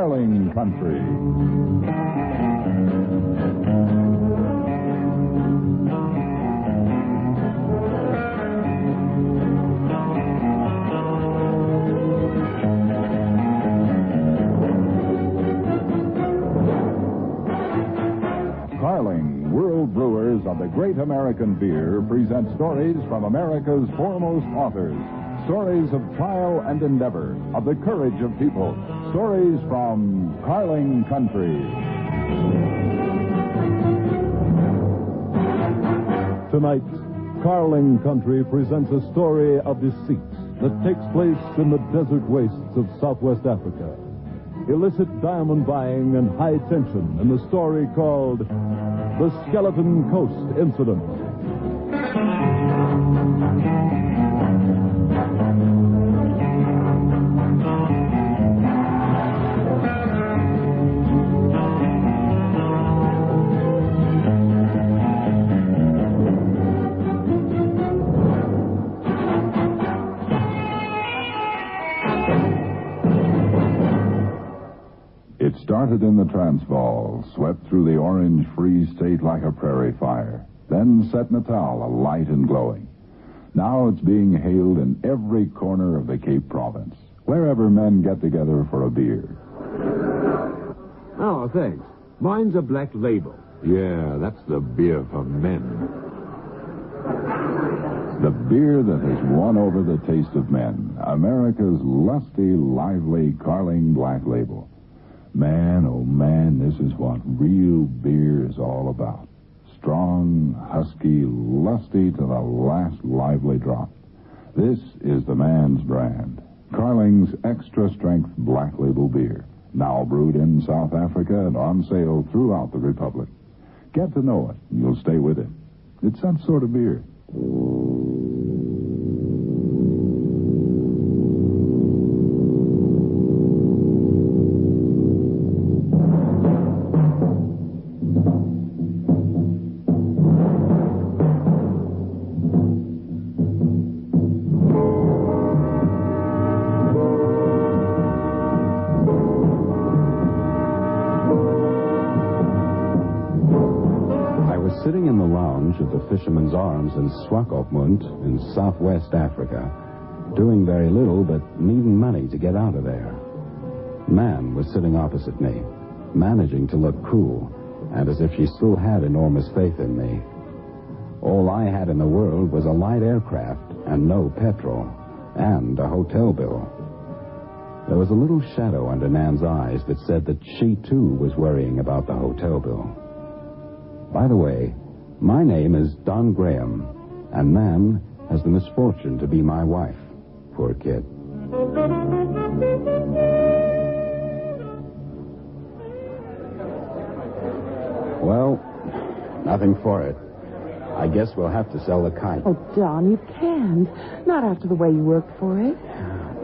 Carling Country. Carling, world brewers of the great American beer, present stories from America's foremost authors. Stories of trial and endeavor, of the courage of people. Stories from Carling Country. Tonight, Carling Country presents a story of deceit that takes place in the desert wastes of Southwest Africa. Illicit diamond buying and high tension in the story called The Skeleton Coast Incident. It started in the Transvaal, swept through the Orange Free State like a prairie fire, then set Natal alight and glowing. Now it's being hailed in every corner of the Cape Province, wherever men get together for a beer. Oh, thanks. Mine's a Black Label. Yeah, that's the beer for men. The beer that has won over the taste of men, America's lusty, lively Carling Black Label. Man, oh man, this is what real beer is all about. Strong, husky, lusty to the last lively drop. This is the man's brand. Carling's extra-strength Black Label beer. Now brewed in South Africa and on sale throughout the Republic. Get to know it, and you'll stay with it. It's that sort of beer. Sitting in the lounge of the Fisherman's Arms in Swakopmund in southwest Africa, doing very little but needing money to get out of there. Man was sitting opposite me, managing to look cool, and as if she still had enormous faith in me. All I had in the world was a light aircraft and no petrol, and a hotel bill. There was a little shadow under Nan's eyes that said that she, too, was worrying about the hotel bill. By the way, my name is Don Graham, and Nan has the misfortune to be my wife. Poor kid. Well, nothing for it. I guess we'll have to sell the kite. Oh, Don, you can't. Not after the way you worked for it.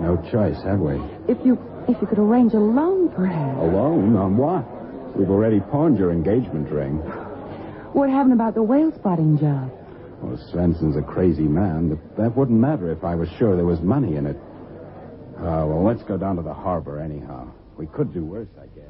No choice, have we? If you could arrange a loan, perhaps. A loan? On what? We've already pawned your engagement ring. What happened about the whale spotting job? Well, Svensson's a crazy man, but that wouldn't matter if I was sure there was money in it. Well, let's go down to the harbor anyhow. We could do worse, I guess.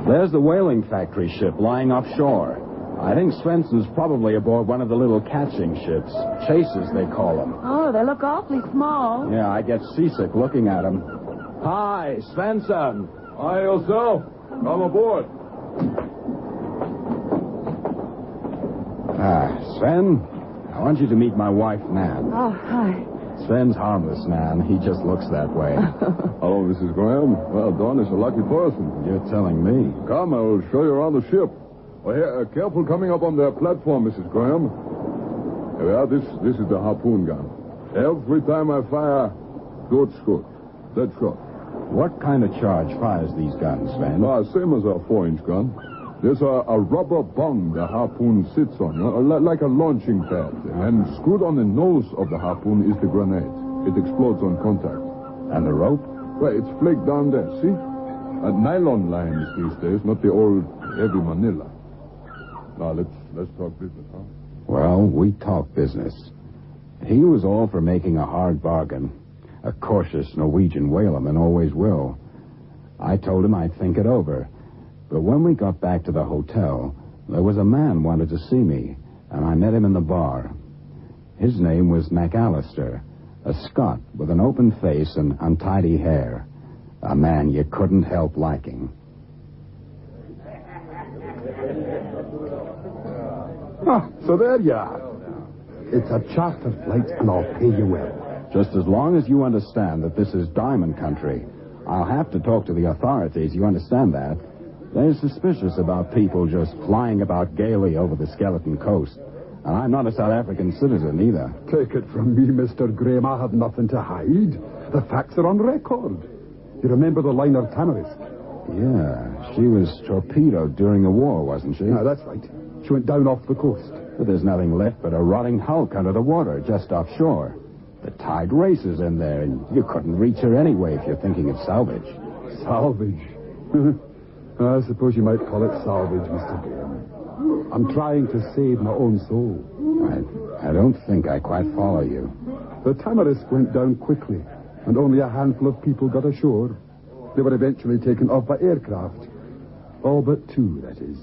There's the whaling factory ship lying offshore. I think Svensson's probably aboard one of the little catching ships. Chasers, they call them. Oh, they look awfully small. Yeah, I get seasick looking at them. Hi, Svensson. Hi, yourself. Come aboard. Sven, I want you to meet my wife, Nan. Oh, hi. Sven's harmless, Nan. He just looks that way. Hello, Mrs. Graham. Well, Don is a lucky person. You're telling me. Come, I'll show you around the ship. Well, here, careful coming up on the platform, Mrs. Graham. Well, this is the harpoon gun. Every time I fire, good shot. Dead shot. What kind of charge fires these guns, Sven? Same as our 4-inch gun. There's a rubber bung the harpoon sits on, like a launching pad. And screwed on the nose of the harpoon is the grenade. It explodes on contact. And the rope? Well, it's flaked down there, see? Nylon lines these days, not the old heavy manila. Now, let's talk business, huh? Well, we talked business. He was all for making a hard bargain. A cautious Norwegian whaleman always will. I told him I'd think it over. But when we got back to the hotel, there was a man wanted to see me, and I met him in the bar. His name was McAllister, a Scot with an open face and untidy hair. A man you couldn't help liking. Ah, so there you are. It's a charter flight, and I'll pay you well. Just as long as you understand that this is diamond country. I'll have to talk to the authorities, you understand that? They're suspicious about people just flying about gaily over the Skeleton Coast. And I'm not a South African citizen either. Take it from me, Mr. Graham, I have nothing to hide. The facts are on record. You remember the liner Tamarisk? Yeah, she was torpedoed during the war, wasn't she? Ah, that's right. She went down off the coast. But there's nothing left but a rotting hulk under the water, just offshore. The tide races in there, and you couldn't reach her anyway if you're thinking of salvage. Salvage? I suppose you might call it salvage, Mr. Graham. I'm trying to save my own soul. I don't think I quite follow you. The Tamarisk went down quickly, and only a handful of people got ashore. They were eventually taken off by aircraft. All but two, that is.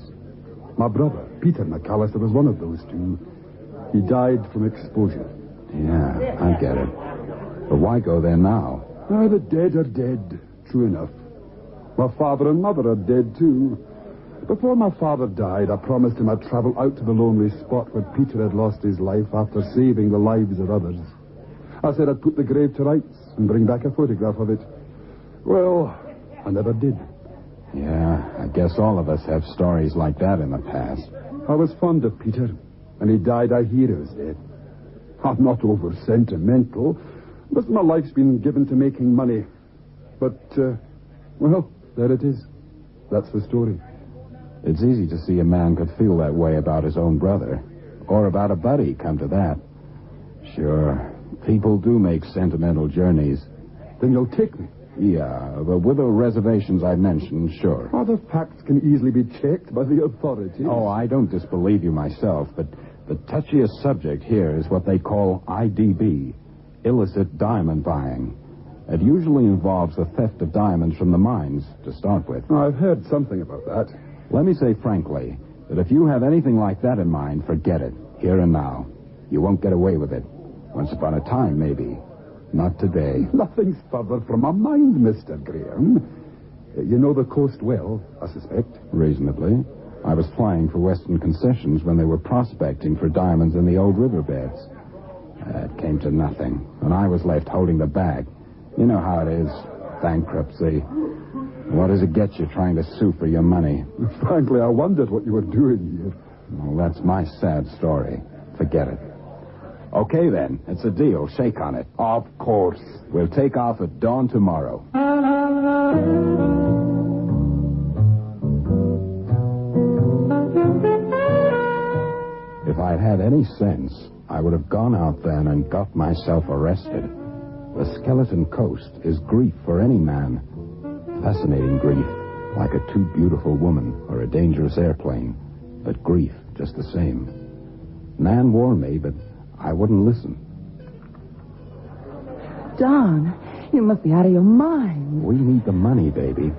My brother, Peter McAllister, was one of those two. He died from exposure. Yeah, I get it. But why go there now? Ah, the dead are dead. True enough. My father and mother are dead, too. Before my father died, I promised him I'd travel out to the lonely spot where Peter had lost his life after saving the lives of others. I said I'd put the grave to rights and bring back a photograph of it. Well, I never did. Yeah, I guess all of us have stories like that in the past. I was fond of Peter, and he died a hero's death. I'm not over sentimental, but my life's been given to making money. But, well, there it is. That's the story. It's easy to see a man could feel that way about his own brother. Or about a buddy, come to that. Sure, people do make sentimental journeys. Then you'll take me. Yeah, but with the reservations I mentioned, sure. Oh, the facts can easily be checked by the authorities. Oh, I don't disbelieve you myself, but the touchiest subject here is what they call IDB, illicit diamond buying. It usually involves the theft of diamonds from the mines, to start with. I've heard something about that. Let me say frankly that if you have anything like that in mind, forget it, here and now. You won't get away with it. Once upon a time, maybe. Not today. Nothing's further from my mind, Mr. Graham. You know the coast well, I suspect. Reasonably. I was flying for Western Concessions when they were prospecting for diamonds in the old riverbeds. It came to nothing, and I was left holding the bag. You know how it is. Bankruptcy. What does it get you trying to sue for your money? Frankly, I wondered what you were doing here. Well, that's my sad story. Forget it. Okay, then. It's a deal. Shake on it. Of course. We'll take off at dawn tomorrow. If I'd had any sense, I would have gone out then and got myself arrested. The Skeleton Coast is grief for any man. Fascinating grief, like a too beautiful woman or a dangerous airplane. But grief, just the same. Nan warned me, but I wouldn't listen. Don, you must be out of your mind. We need the money, baby.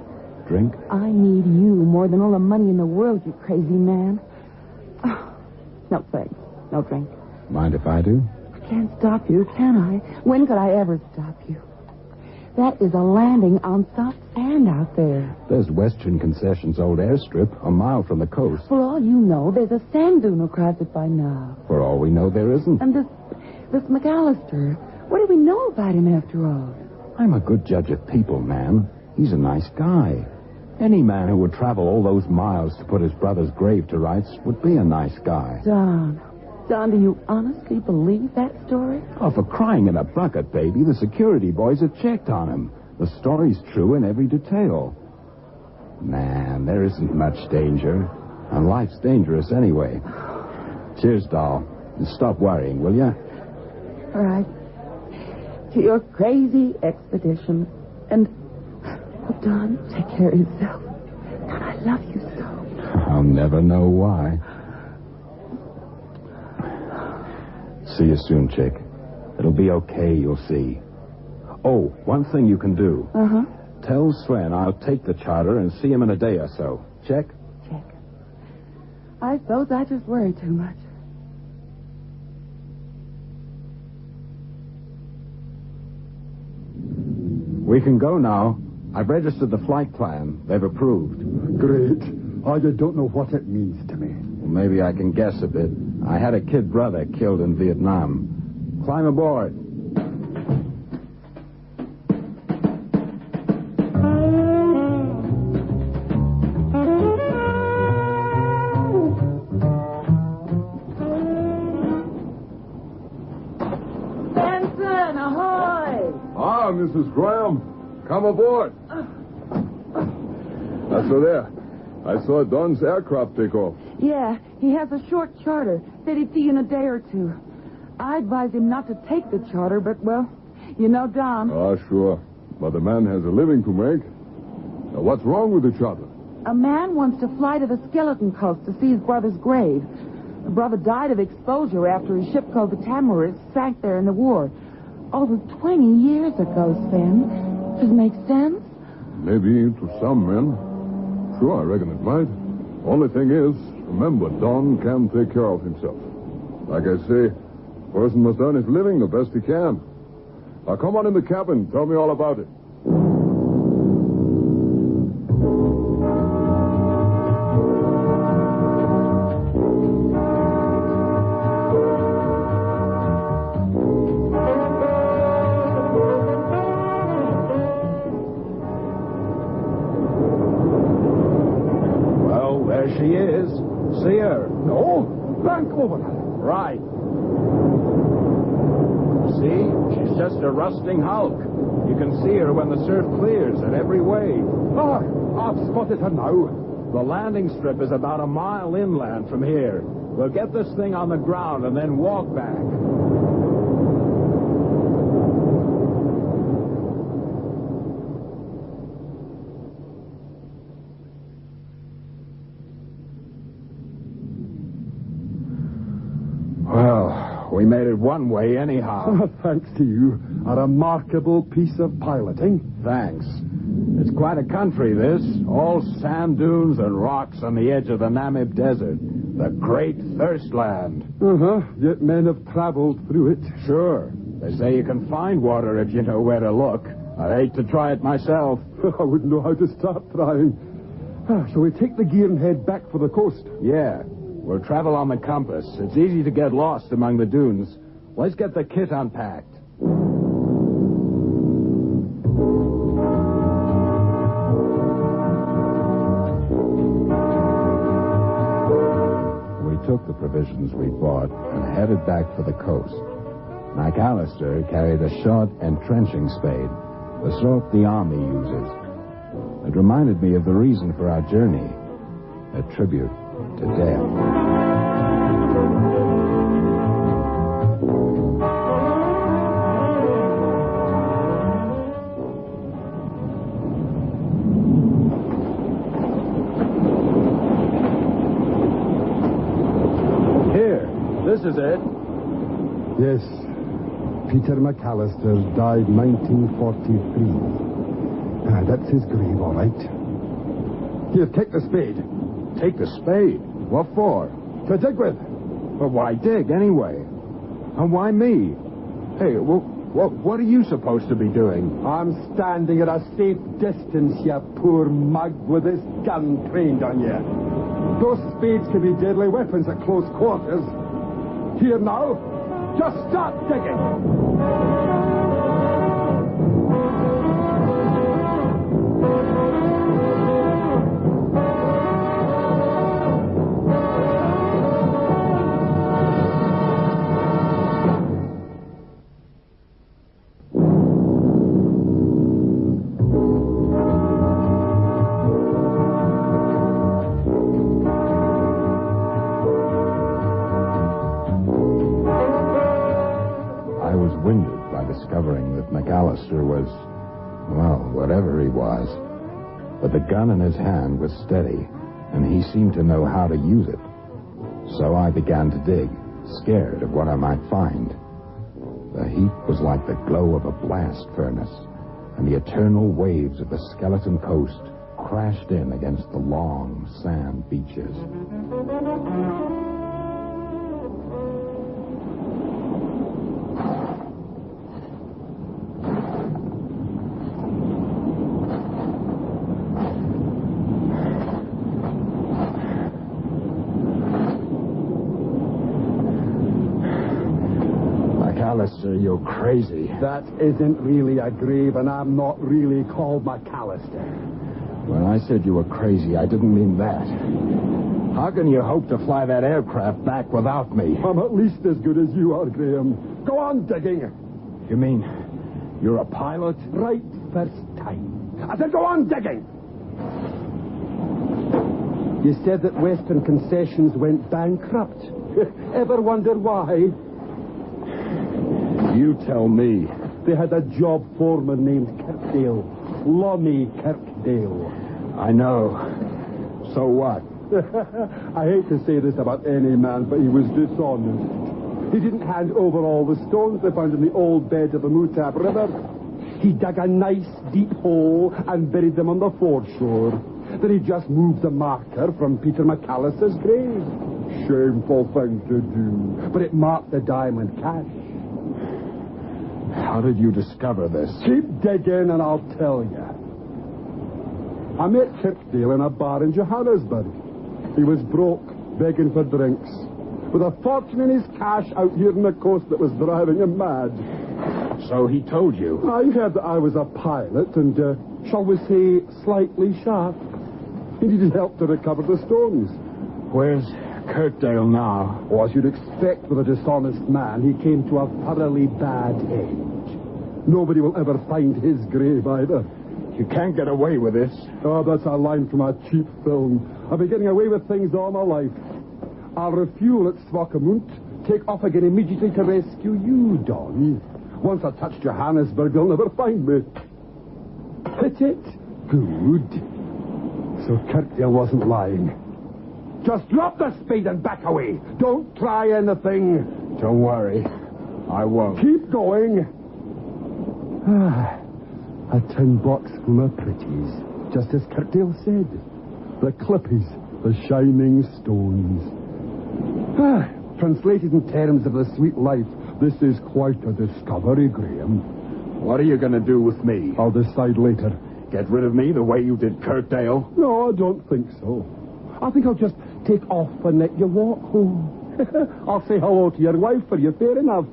Drink? I need you more than all the money in the world, you crazy man. Oh, no thanks. No drink. Mind if I do? I can't stop you, can I? When could I ever stop you? That is a landing on soft sand out there. There's Western Concessions' old airstrip, a mile from the coast. For all you know, there's a sand dune across it by now. For all we know, there isn't. And this McAllister, what do we know about him after all? I'm a good judge of people, man. He's a nice guy. Any man who would travel all those miles to put his brother's grave to rights would be a nice guy. Don, do you honestly believe that story? Oh, for crying in a bucket, baby, the security boys have checked on him. The story's true in every detail. Man, there isn't much danger. And life's dangerous anyway. Cheers, doll. And stop worrying, will you? All right. To your crazy expedition. And, oh, Don, take care of yourself. God, I love you so. I'll never know why. See you soon, chick. It'll be okay, you'll see. Oh, one thing you can do. Uh-huh. Tell Sven I'll take the charter and see him in a day or so. Check? Check. I suppose I just worry too much. We can go now. I've registered the flight plan. They've approved. Great. I don't know what it means to me. Well, maybe I can guess a bit. I had a kid brother killed in Vietnam. Climb aboard. Benson, ahoy! Ah, Mrs. Graham. Come aboard. So there. I saw Don's aircraft take off. Yeah, he has a short charter. Said he'd see you in a day or two. I advised him not to take the charter, but, well, you know Don. Ah, sure. But the man has a living to make. Now, what's wrong with the charter? A man wants to fly to the Skeleton Coast to see his brother's grave. The brother died of exposure after his ship called the Tamarisk sank there in the war. Over 20 years ago, Sven. Does it make sense? Maybe to some men. Sure, I reckon it might. Only thing is, remember, Don can take care of himself. Like I say, person must earn his living the best he can. Now, come on in the cabin. Tell me all about it. She is. See her? No? Bank over. Right. See? She's just a rusting hulk. You can see her when the surf clears at every wave. Ah, I've spotted her now. The landing strip is about a mile inland from here. We'll get this thing on the ground and then walk back. Well, we made it one way anyhow. Thanks to you. A remarkable piece of piloting. Thanks. It's quite a country, this. All sand dunes and rocks on the edge of the Namib Desert. The great thirst land. Uh-huh. Yet men have traveled through it. Sure. They say you can find water if you know where to look. I'd hate to try it myself. I wouldn't know how to start trying. Shall we take the gear and head back for the coast? Yeah. We'll travel on the compass. It's easy to get lost among the dunes. Let's get the kit unpacked. We took the provisions we bought and headed back for the coast. McAllister carried a short entrenching spade, the sort the Army uses. It reminded me of the reason for our journey, a tribute to death. Here, this is it. Yes. Peter McAllister died 1943. That's his grave, all right. Here, take the spade. Take the spade? What for? To dig with. But why dig, anyway? And why me? Hey, what are you supposed to be doing? I'm standing at a safe distance, you poor mug, with this gun trained on you. Those spades can be deadly weapons at close quarters. Here now, just start digging. Discovering that McAllister was, well, whatever he was. But the gun in his hand was steady, and he seemed to know how to use it. So I began to dig. scared of what I might find. The heat was like the glow of a blast furnace, and the eternal waves of the skeleton coast crashed in against the long sand beaches. McAllister, you're crazy. That isn't really a grave, and I'm not really called McAllister. When I said you were crazy, I didn't mean that. How can you hope to fly that aircraft back without me? I'm at least as good as you are, Graham. Go on digging. You mean you're a pilot? Right first time. I said go on digging. You said that Western Concessions went bankrupt. Ever wonder why? You tell me. They had a job foreman named Kirkdale. Lonnie Kirkdale. I know. So what? I hate to say this about any man, but he was dishonest. He didn't hand over all the stones they found in the old bed of the Mutab River. He dug a nice deep hole and buried them on the foreshore. Then he just moved the marker from Peter McAllister's grave. Shameful thing to do, but it marked the diamond cache. How did you discover this? Keep digging and I'll tell you. I met Kirkdale in a bar in Johannesburg. He was broke, begging for drinks, with a fortune in his cash out here on the coast that was driving him mad. So he told you? I heard that I was a pilot and, shall we say, slightly sharp. He needed help to recover the stones. Where's Kirkdale now? Well, as you'd expect with a dishonest man, he came to a thoroughly bad end. Nobody will ever find his grave either. You can't get away with this. Oh, that's a line from a cheap film. I've been getting away with things all my life. I'll refuel at Swakopmund, take off again immediately to rescue you, Don. Once I touch Johannesburg, they'll never find me. Hit it? Good. So Kirkdale wasn't lying. Just drop the spade and back away. Don't try anything. Don't worry. I won't. Keep going. A tin box full of pretties, just as Kirkdale said. The clippies, the shining stones. Translated in terms of the sweet life, this is quite a discovery, Graham. What are you going to do with me? I'll decide later. Get rid of me the way you did Kirkdale? No, I don't think so. I think I'll just take off and let you walk home. I'll say hello to your wife for you, fair enough.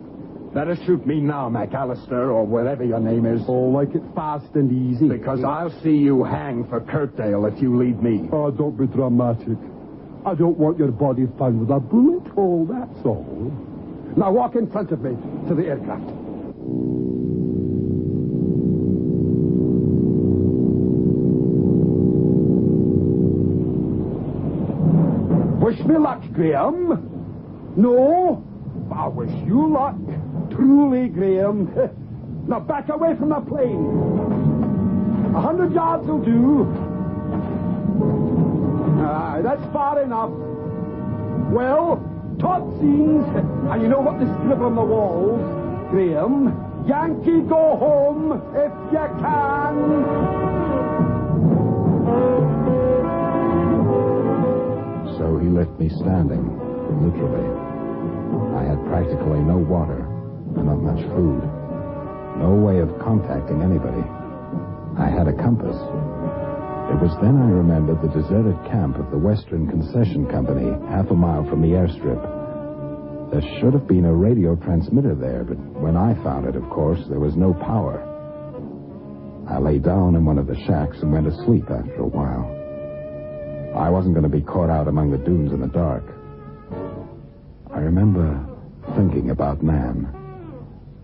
Better shoot me now, McAllister, or whatever your name is. Oh, like it fast and easy. Because I'll see you hang for Kirkdale if you leave me. Oh, don't be dramatic. I don't want your body found with a bullet hole, that's all. Now walk in front of me to the aircraft. Wish me luck, Graham. No, I wish you luck. Truly, Graham. Now back away from the plane. 100 yards will do. That's far enough. Well, Todd scenes, and you know what they scribble on the walls. Graham, Yankee go home if you can. So he left me standing, literally. I had practically no water, and not much food. No way of contacting anybody. I had a compass. It was then I remembered the deserted camp of the Western Concession Company, half a mile from the airstrip. There should have been a radio transmitter there, but when I found it, of course, there was no power. I lay down in one of the shacks and went to sleep after a while. I wasn't going to be caught out among the dunes in the dark. I remember thinking about Nan,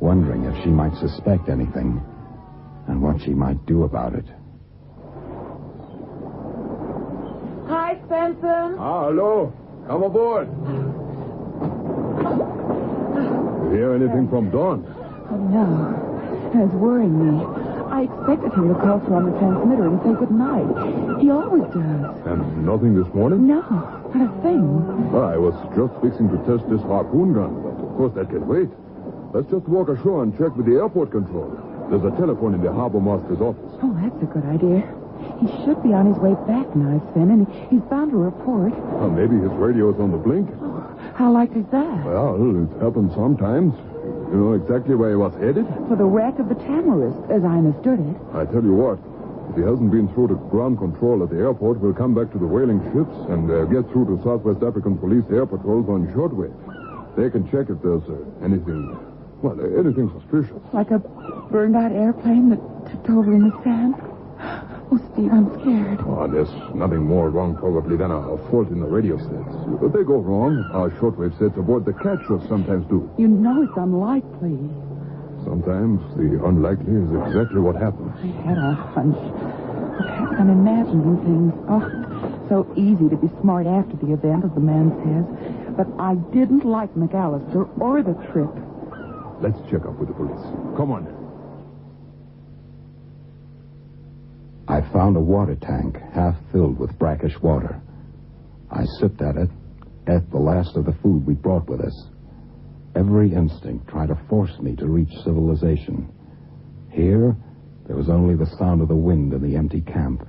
wondering if she might suspect anything and what she might do about it. Hi, Spencer. Hello. Come aboard. You hear anything from Dawn? Oh, no. It's worrying me. I I expected him to call through on the transmitter and say goodnight. He always does. And nothing this morning? No, not a thing. Well, I was just fixing to test this harpoon gun, but of course that can wait. Let's just walk ashore and check with the airport control. There's a telephone in the harbor master's office. Oh, that's a good idea. He should be on his way back now, Sven, and he's bound to report. Well, maybe his radio is on the blink. Oh, how likely is that? Well, it happens sometimes. You know exactly where he was headed? For the wreck of the Tamarisk, as I understood it. I tell you what, if he hasn't been through to ground control at the airport, we'll come back to the whaling ships and get through to Southwest African Police air patrols on shortwave. They can check if there's anything suspicious. Like a burned-out airplane that tipped over in the sand? Oh, Steve, I'm scared. Oh, there's nothing more wrong, probably, than a fault in the radio sets. If they go wrong, our shortwave sets aboard the catchers sometimes do. You know it's unlikely. Sometimes the unlikely is exactly what happens. I had a hunch. Perhaps I'm imagining things. Oh, so easy to be smart after the event, as the man says. But I didn't like McAllister or the trip. Let's check up with the police. Come on. I found a water tank half filled with brackish water. I sipped at it, ate the last of the food we brought with us. Every instinct tried to force me to reach civilization. Here, there was only the sound of the wind in the empty camp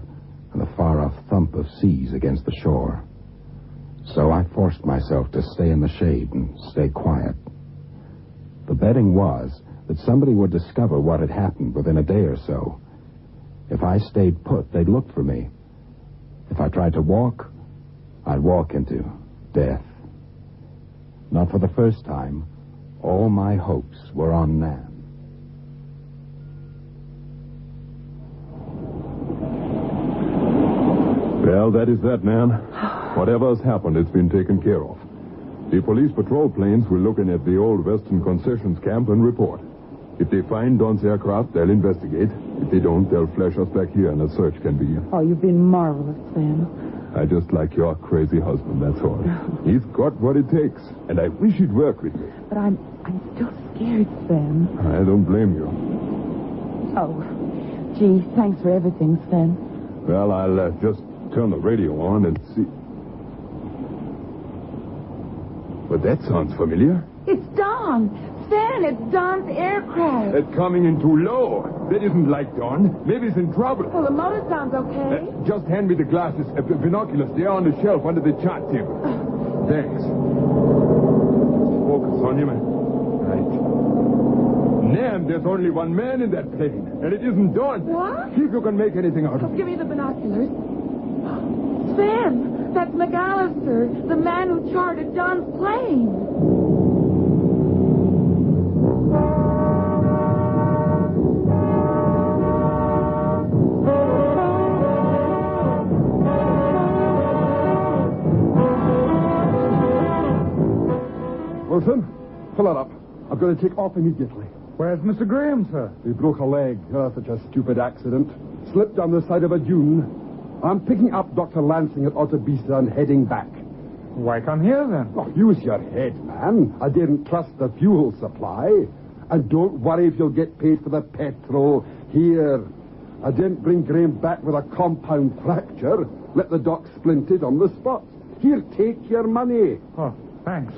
and the far-off thump of seas against the shore. So I forced myself to stay in the shade and stay quiet. The betting was that somebody would discover what had happened within a day or so. If I stayed put, they'd look for me. If I tried to walk, I'd walk into death. Not for the first time, all my hopes were on Nan. Well, that is that, Nan. Whatever has happened, it's been taken care of. The police patrol planes will look in at the old Western concessions camp and report. If they find Don's aircraft, they'll investigate. If they don't, they'll flash us back here and a search can begin. Oh, you've been marvelous, Sven. I just like your crazy husband, that's all. He's got what it takes, and I wish he'd work with me. But I'm still scared, Sven. I don't blame you. Oh, gee, thanks for everything, Sven. Well, I'll just turn the radio on and see. But that sounds familiar. It's Don. Sven, it's Don's aircraft. It's coming in too low. That isn't like Don. Maybe it's in trouble. Well, the motor sounds okay. Just hand me the glasses, binoculars. They're on the shelf under the chart table. Thanks. Focus on him. Right. Nan, there's only one man in that plane, and it isn't Don. What? See if you can make anything out of it. Give me the binoculars. Sven, that's McAllister, the man who chartered Don's plane. Wilson, fill it up. I've got to take off immediately. Where's Mr. Graham, sir? He broke a leg. Oh, such a stupid accident. Slipped down the side of a dune. I'm picking up Dr. Lansing at Autobisa and heading back. Why come here, then? Oh, use your head, man. I didn't trust the fuel supply. And don't worry if you'll get paid for the petrol. Here, I didn't bring Graham back with a compound fracture. Let the doc splint it on the spot. Here, take your money. Oh, thanks.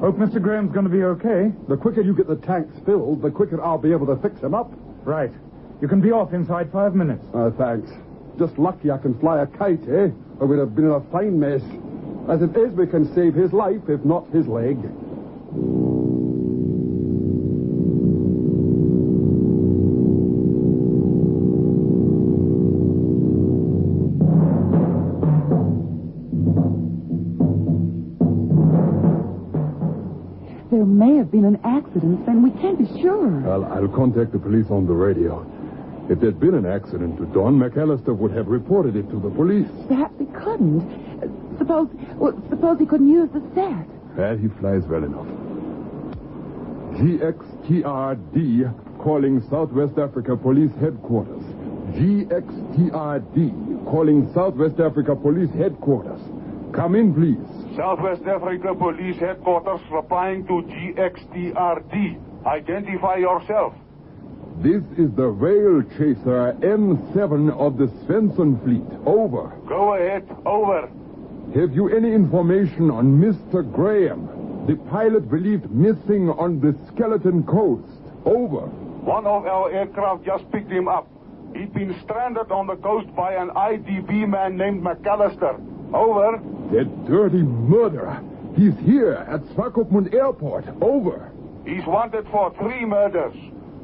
Hope Mr. Graham's going to be okay. The quicker you get the tanks filled, the quicker I'll be able to fix him up. Right. You can be off inside 5 minutes. Thanks. Just lucky I can fly a kite, eh? Or we'd have been in a fine mess. As it is, we can save his life, if not his leg. There may have been an accident, Sven. We can't be sure. I'll contact the police on the radio. If there'd been an accident to Don, McAllister would have reported it to the police. Perhaps he couldn't. Suppose he couldn't use the set. Well, he flies well enough. GXTRD calling Southwest Africa Police Headquarters. GXTRD calling Southwest Africa Police Headquarters. Come in, please. Southwest Africa Police Headquarters replying to GXTRD. Identify yourself. This is the whale chaser M7 of the Svensson fleet. Over. Go ahead. Over. Have you any information on Mr. Graham, the pilot believed missing on the Skeleton Coast? Over. One of our aircraft just picked him up. He'd been stranded on the coast by an IDB man named McAllister. Over. That dirty murderer. He's here at Swakopmund Airport. Over. He's wanted for 3 murders.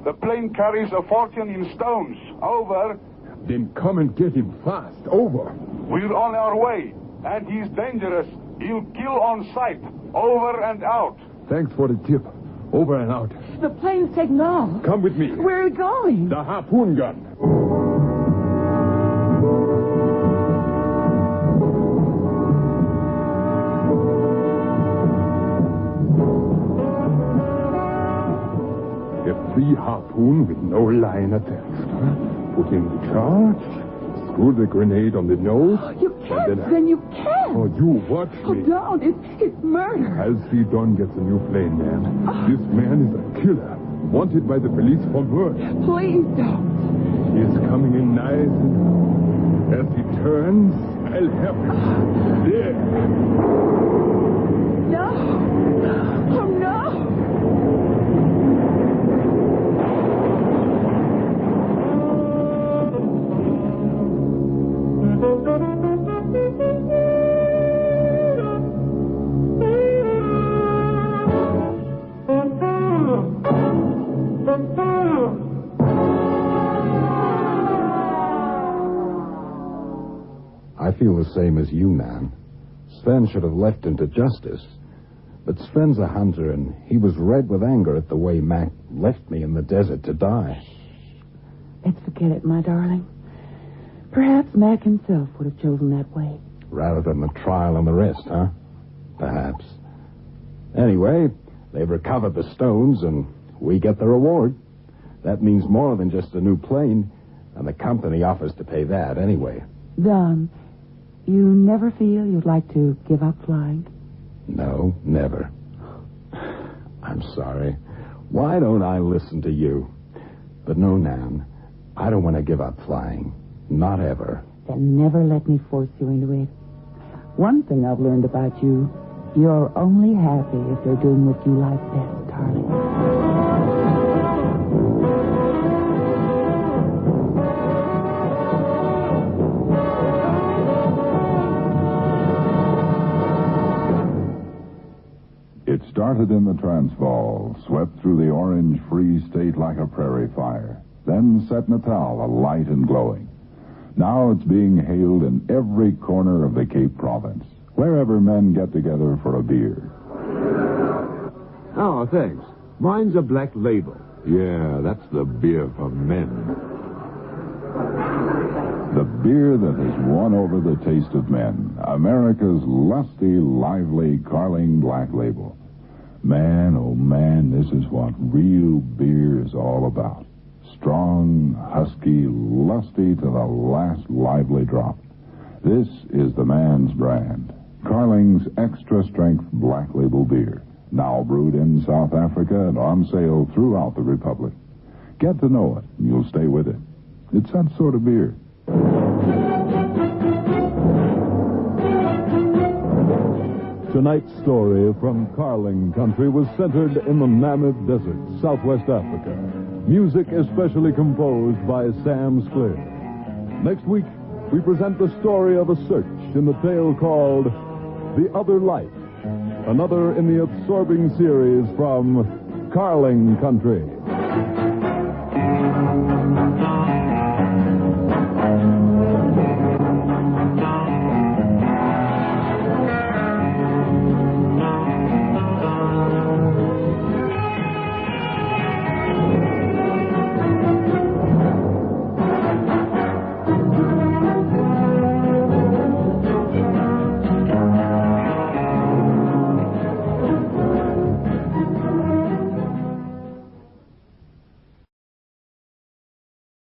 The plane carries a fortune in stones. Over. Then come and get him fast. Over. We're on our way. And he's dangerous. He'll kill on sight. Over and out. Thanks for the tip. Over and out. The plane's taking off. Come with me. Where are we going? The harpoon gun. A free harpoon with no line attached. Put in the charge. Screw the grenade on the nose. You can't. Then you can't. Oh, you watch Oh, me. don't. It's murder. I'll see Don gets a new plane, man. This man is a killer. Wanted by the police for murder. Please don't. He is coming in nice and as he turns, I'll have him. There. No. Oh, no. I feel the same as you, man. Sven should have left him to justice. But Sven's a hunter, and he was red with anger at the way Mac left me in the desert to die. Let's forget it, my darling. Perhaps Mac himself would have chosen that way. Rather than the trial and the rest, huh? Perhaps. Anyway, they've recovered the stones, and we get the reward. That means more than just a new plane, and the company offers to pay that anyway. Don, you never feel you'd like to give up flying? No, never. I'm sorry. Why don't I listen to you? But no, Nan, I don't want to give up flying. Not ever. Then never let me force you into it. One thing I've learned about you, you're only happy if you're doing what you like best, darling. It started in the Transvaal, swept through the Orange Free State like a prairie fire, then set Natal alight and glowing. Now it's being hailed in every corner of the Cape Province, wherever men get together for a beer. Oh, thanks. Mine's a Black Label. Yeah, that's the beer for men. The beer that has won over the taste of men, America's lusty, lively, Carling Black Label. Man, oh man, this is what real beer is all about. Strong, husky, lusty to the last lively drop. This is the man's brand. Carling's Extra Strength Black Label beer. Now brewed in South Africa and on sale throughout the Republic. Get to know it, and you'll stay with it. It's that sort of beer. Tonight's story from Carling Country was centered in the Namib Desert, Southwest Africa. Music especially composed by Sam Sclair. Next week, we present the story of a search in the tale called The Other Life, another in the absorbing series from Carling Country.